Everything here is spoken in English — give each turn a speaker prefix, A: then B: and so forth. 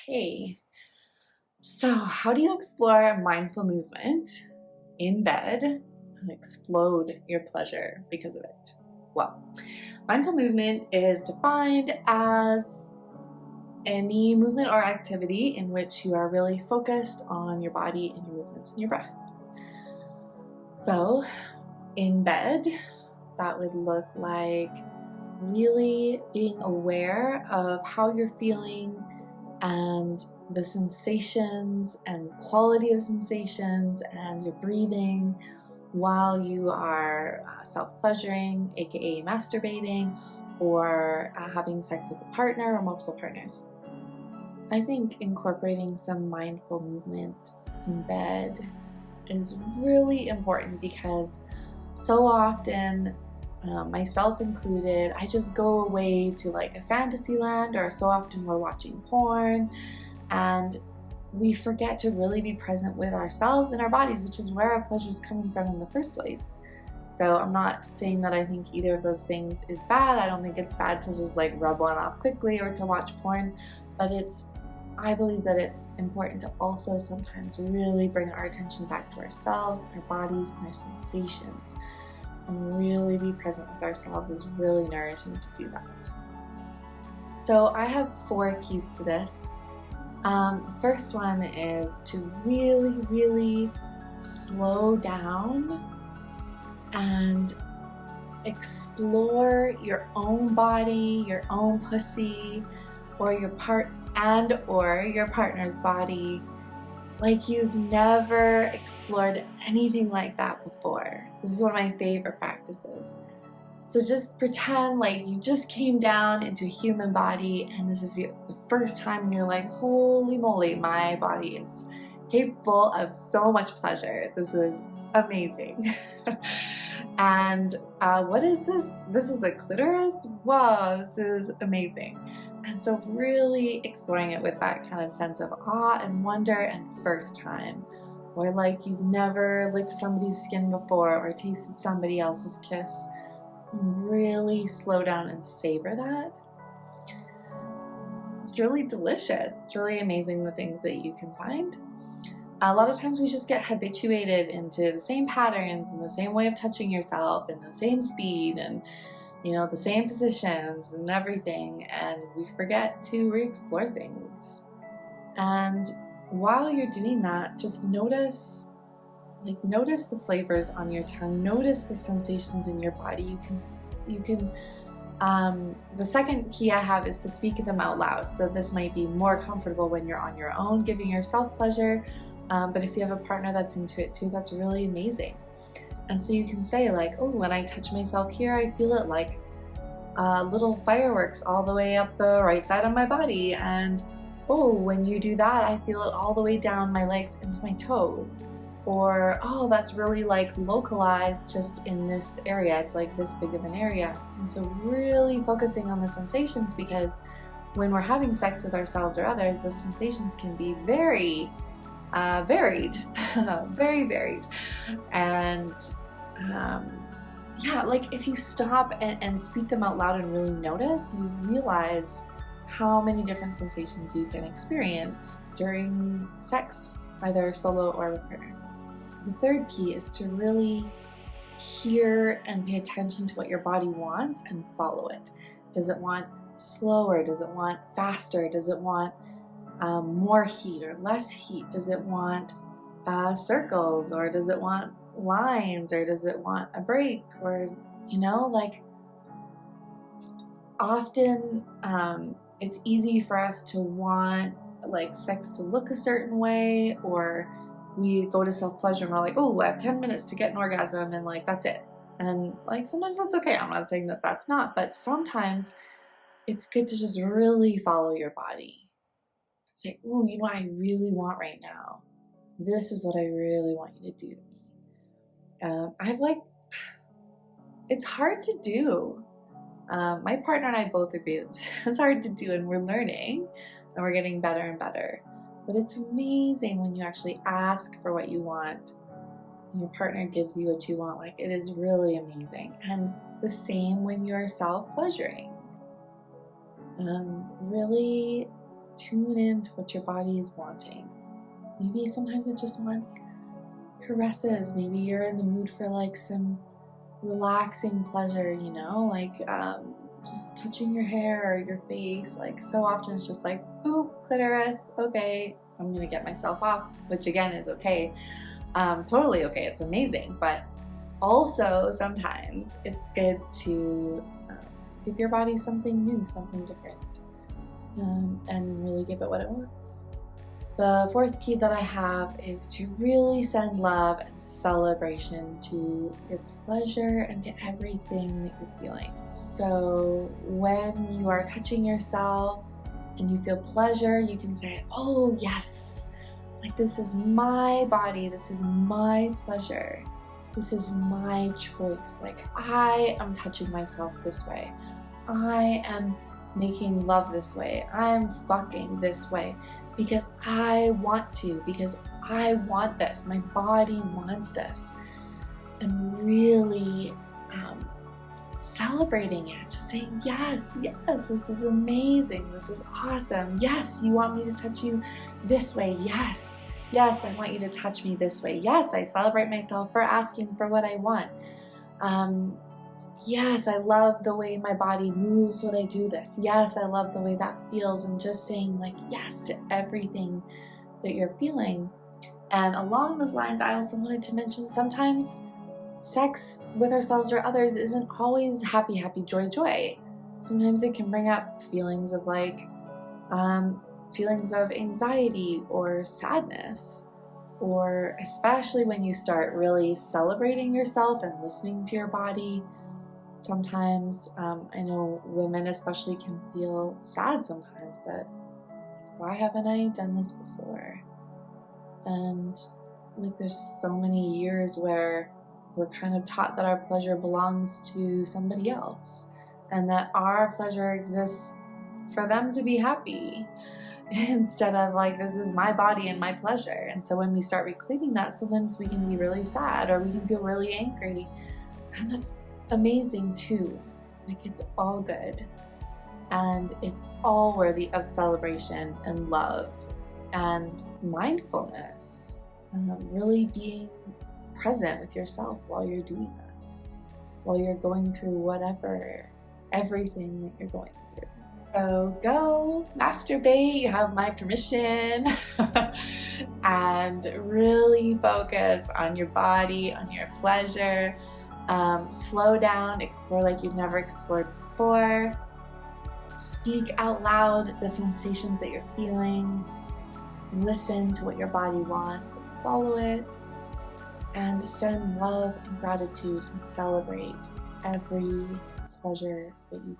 A: Okay, so how do you explore mindful movement in bed and explode your pleasure because of it? Well, mindful movement is defined as any movement or activity in which you are really focused on your body and your movements and your breath. So, in bed, that would look like really being aware of how you're feeling and the sensations and quality of sensations and your breathing while you are self-pleasuring, aka masturbating, or having sex with a partner or multiple partners. I think incorporating some mindful movement in bed is really important because so often, myself included, I just go away to like a fantasy land, or so often we're watching porn and we forget to really be present with ourselves and our bodies, which is where our pleasure is coming from in the first place. So I'm not saying that I think either of those things is bad. I don't think it's bad to just like rub one off quickly or to watch porn, but I believe that it's important to also sometimes really bring our attention back to ourselves, our bodies, and our sensations. And really be present with ourselves is really nourishing to do that. So I have 4 keys to this. The first one is to really, really slow down and explore your own body, your own pussy, or your partner's body like you've never explored anything like that before. This is one of my favorite practices. So just pretend like you just came down into a human body and this is the first time and you're like, holy moly, my body is capable of so much pleasure. This is amazing. And what is this? This is a clitoris? Wow, this is amazing. And so really exploring it with that kind of sense of awe and wonder and first time, or like you've never licked somebody's skin before or tasted somebody else's kiss. And really slow down and savor that. It's really delicious. It's really amazing the things that you can find. A lot of times we just get habituated into the same patterns and the same way of touching yourself and the same speed and the same positions and everything, and we forget to re-explore things. And while you're doing that, just notice the flavors on your tongue, notice the sensations in your body. You can the second key I have is to speak them out loud. So this might be more comfortable when you're on your own, giving yourself pleasure, but if you have a partner that's into it too, that's really amazing. And so you can say like, oh, when I touch myself here, I feel it like little fireworks all the way up the right side of my body. And oh, when you do that, I feel it all the way down my legs into my toes. Or, oh, that's really like localized just in this area. It's like this big of an area. And so really focusing on the sensations, because when we're having sex with ourselves or others, the sensations can be very varied, very varied. And yeah, like if you stop and speak them out loud and really notice, you realize how many different sensations you can experience during sex, either solo or with a partner. The third key is to really hear and pay attention to what your body wants and follow it. Does it want slower? Does it want faster? Does it want more heat or less heat? Does it want circles, or does it want lines, or does it want a break? Or like often it's easy for us to want like sex to look a certain way, or we go to self-pleasure and we're like, oh, I have 10 minutes to get an orgasm and like that's it. And like sometimes that's okay. I'm not saying that that's not, but sometimes it's good to just really follow your body. Say, oh, what I really want right now. This is what I really want you to do to me. It's hard to do. My partner and I both agree it's hard to do, and we're learning and we're getting better and better. But it's amazing when you actually ask for what you want and your partner gives you what you want. Like, it is really amazing. And the same when you're self-pleasuring. Really tune into what your body is wanting. Maybe sometimes it just wants caresses. Maybe you're in the mood for like some relaxing pleasure, you know, like just touching your hair or your face. Like so often it's just like, ooh, clitoris, okay, I'm gonna get myself off, which again is okay, totally okay, it's amazing. But also sometimes it's good to give your body something new, something different, and really give it what it wants. The fourth key that I have is to really send love and celebration to your pleasure and to everything that you're feeling. So when you are touching yourself and you feel pleasure, you can say, oh yes, like this is my body, this is my pleasure, this is my choice. Like I am touching myself this way, I am making love this way, I am fucking this way. Because I want to, because I want this, my body wants this. And really celebrating it, just saying, yes, yes, this is amazing, this is awesome. Yes, you want me to touch you this way, yes. Yes, I want you to touch me this way. Yes, I celebrate myself for asking for what I want. Yes, I love the way my body moves when I do this. Yes, I love the way that feels, and just saying like yes to everything that you're feeling. And along those lines, I also wanted to mention sometimes sex with ourselves or others isn't always happy, happy, joy, joy. Sometimes it can bring up feelings of like, feelings of anxiety or sadness. Or especially when you start really celebrating yourself and listening to your body. Sometimes, I know women especially can feel sad sometimes that, why haven't I done this before? And like there's so many years where we're kind of taught that our pleasure belongs to somebody else and that our pleasure exists for them to be happy instead of like, this is my body and my pleasure. And so when we start reclaiming that, sometimes we can be really sad or we can feel really angry, and that's amazing too. Like it's all good and it's all worthy of celebration and love and mindfulness, really being present with yourself while you're doing that, while you're going through everything that you're going through. So go masturbate, you have my permission, and really focus on your body, on your pleasure. Slow down, explore like you've never explored before. Speak out loud the sensations that you're feeling. Listen to what your body wants and follow it. And send love and gratitude and celebrate every pleasure that you